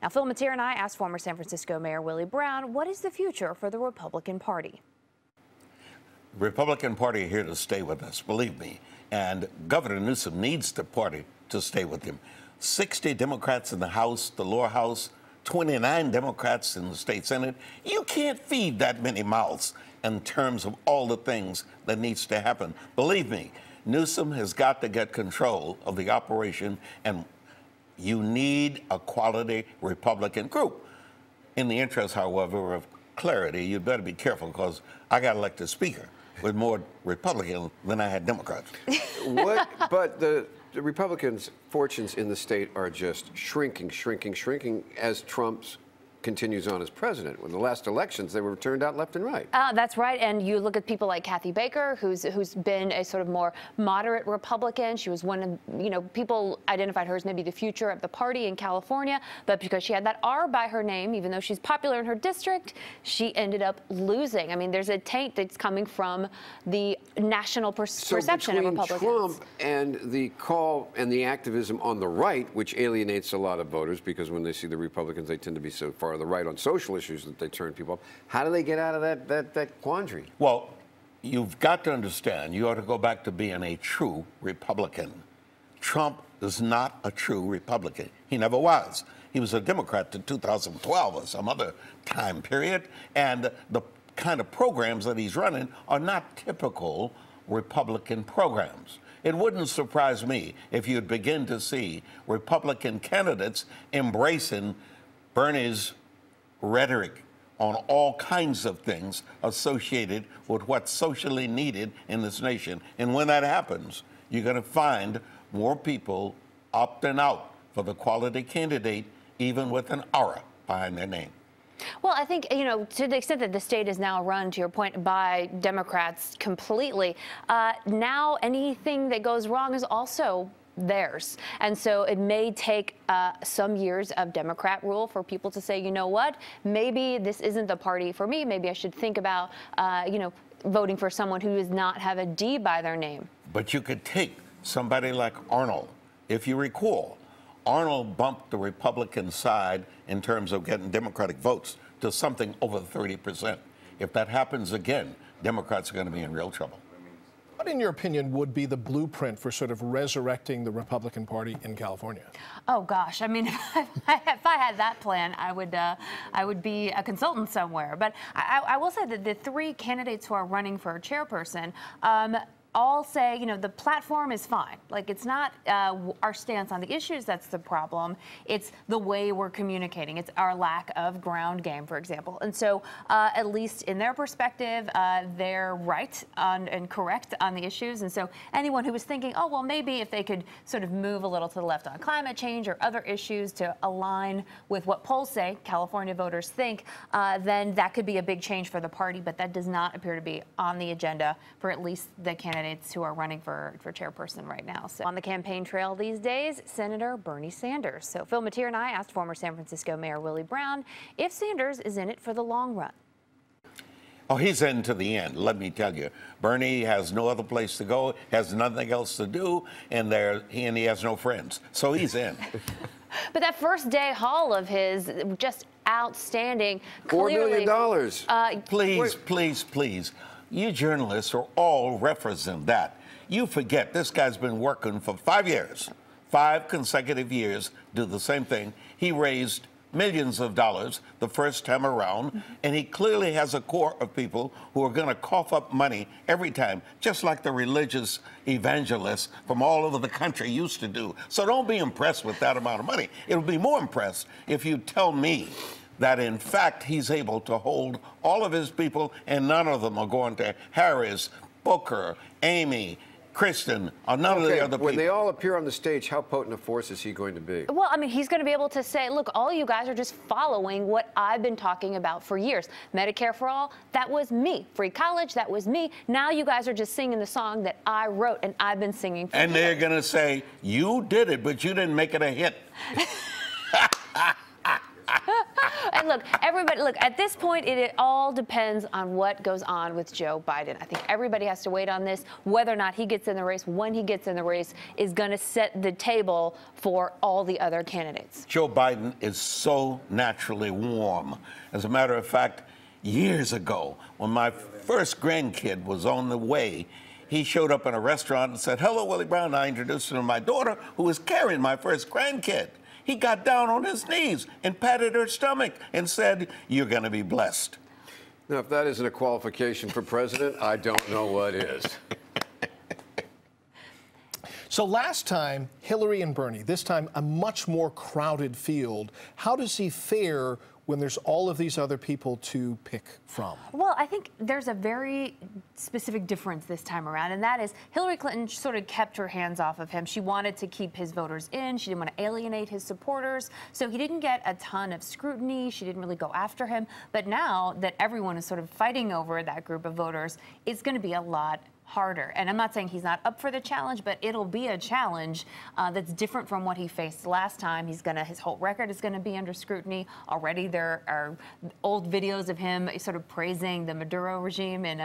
Now, Phil Matier and I asked former San Francisco Mayor Willie Brown, what is the future for the Republican Party? The Republican Party are here to stay with us, believe me. And Governor Newsom needs the party to stay with him. 60 Democrats in the House, the lower house, 29 Democrats in the state Senate. You can't feed that many mouths in terms of all the things that needs to happen. Believe me, Newsom has got to get control of the operation, and you need a quality Republican group. In the interest, however, of clarity, you'd better be careful, because I got elected Speaker with more Republicans than I had Democrats. But the Republicans' fortunes in the state are just shrinking as Trump's continues on as president. When the last elections, they were turned out left and right. That's right. And you look at people like Kathy Baker, who's been a sort of more moderate Republican. She was one of, people identified her as maybe the future of the party in California. But because she had that R by her name, even though she's popular in her district, she ended up losing. I mean, there's a taint that's coming from the national perception of Republicans. Trump and the call and the activism on the right, which alienates a lot of voters, because when they see the Republicans, they tend to be so far the right on social issues that they turn people up. How do they get out of that quandary? Well, you've got to understand, you ought to go back to being a true Republican. Trump is not a true Republican. He never was. He was a Democrat in 2012 or some other time period, and the kind of programs that he's running are not typical Republican programs. It wouldn't surprise me if you'd begin to see Republican candidates embracing Bernie's rhetoric on all kinds of things associated with what's socially needed in this nation. And when that happens, you're going to find more people opting out for the quality candidate, even with an aura behind their name. Well, I think, to the extent that the state is now run, to your point, by Democrats completely, now anything that goes wrong is also theirs. And so it may take some years of Democrat rule for people to say, you know what, maybe this isn't the party for me. Maybe I should think about, voting for someone who does not have a D by their name. But you could take somebody like Arnold. If you recall, Arnold bumped the Republican side in terms of getting Democratic votes to something over 30%. If that happens again, Democrats are going to be in real trouble. What, in your opinion, would be the blueprint for sort of resurrecting the Republican Party in California? Oh gosh, I mean, if I had that plan, I would be a consultant somewhere. But I will say that the three candidates who are running for chairperson all say, the platform is fine. Like, it's not our stance on the issues that's the problem. It's the way we're communicating. It's our lack of ground game, for example. And so, at least in their perspective, they're right and correct on the issues. And so anyone who was thinking, oh, well, maybe if they could sort of move a little to the left on climate change or other issues to align with what polls say California voters think, then that could be a big change for the party. But that does not appear to be on the agenda for at least the candidates who are running for chairperson right now. So on the campaign trail these days, Senator Bernie Sanders. So Phil Matier and I asked former San Francisco Mayor Willie Brown if Sanders is in it for the long run. Oh, he's in to the end, let me tell you. Bernie has no other place to go, has nothing else to do, and he has no friends. So he's in. But that first day haul of his, just outstanding. $4 million. Please. You journalists are all referencing that. You forget this guy's been working for 5 years, 5 consecutive years, do the same thing. He raised millions of dollars the first time around, and he clearly has a core of people who are going to cough up money every time, just like the religious evangelists from all over the country used to do. So don't be impressed with that amount of money. It'll be more impressed if you tell me that, in fact, he's able to hold all of his people, and none of them are going to Harris, Booker, Amy, Kristen, or none of the other people. When they all appear on the stage, how potent a force is he going to be? Well, I mean, he's going to be able to say, look, all you guys are just following what I've been talking about for years. Medicare for all, that was me. Free college, that was me. Now you guys are just singing the song that I wrote and I've been singing for years. And they're going to say, you did it, but you didn't make it a hit. And look, everybody, look, at this point, it all depends on what goes on with Joe Biden. I think everybody has to wait on this. Whether or not he gets in the race, when he gets in the race, is going to set the table for all the other candidates. Joe Biden is so naturally warm. As a matter of fact, years ago, when my first grandkid was on the way, he showed up in a restaurant and said, "Hello, Willie Brown." I introduced him to my daughter, who was carrying my first grandkid. He got down on his knees and patted her stomach and said, "You're going to be blessed." Now, if that isn't a qualification for president, I don't know what is. So last time, Hillary and Bernie, this time a much more crowded field. How does he fare when there's all of these other people to pick from? Well, I think there's a very specific difference this time around, and that is Hillary Clinton sort of kept her hands off of him. She wanted to keep his voters in. She didn't want to alienate his supporters. So he didn't get a ton of scrutiny. She didn't really go after him. But now that everyone is sort of fighting over that group of voters, it's going to be a lot harder. And I'm not saying he's not up for the challenge, but it'll be a challenge that's different from what he faced last time. His whole record is gonna be under scrutiny. Already there are old videos of him sort of praising the Maduro regime in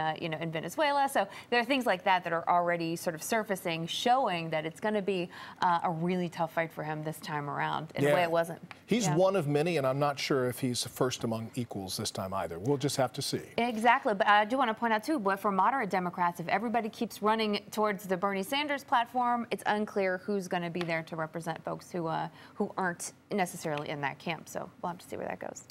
Venezuela. So there are things like that that are already sort of surfacing, showing that it's gonna be a really tough fight for him this time around in a way it wasn't. He's one of many, and I'm not sure if he's first among equals this time either. We'll just have to see. Exactly, but I do want to point out too, but for moderate Democrats, if everybody keeps running towards the Bernie Sanders platform, it's unclear who's going to be there to represent folks who aren't necessarily in that camp. So we'll have to see where that goes.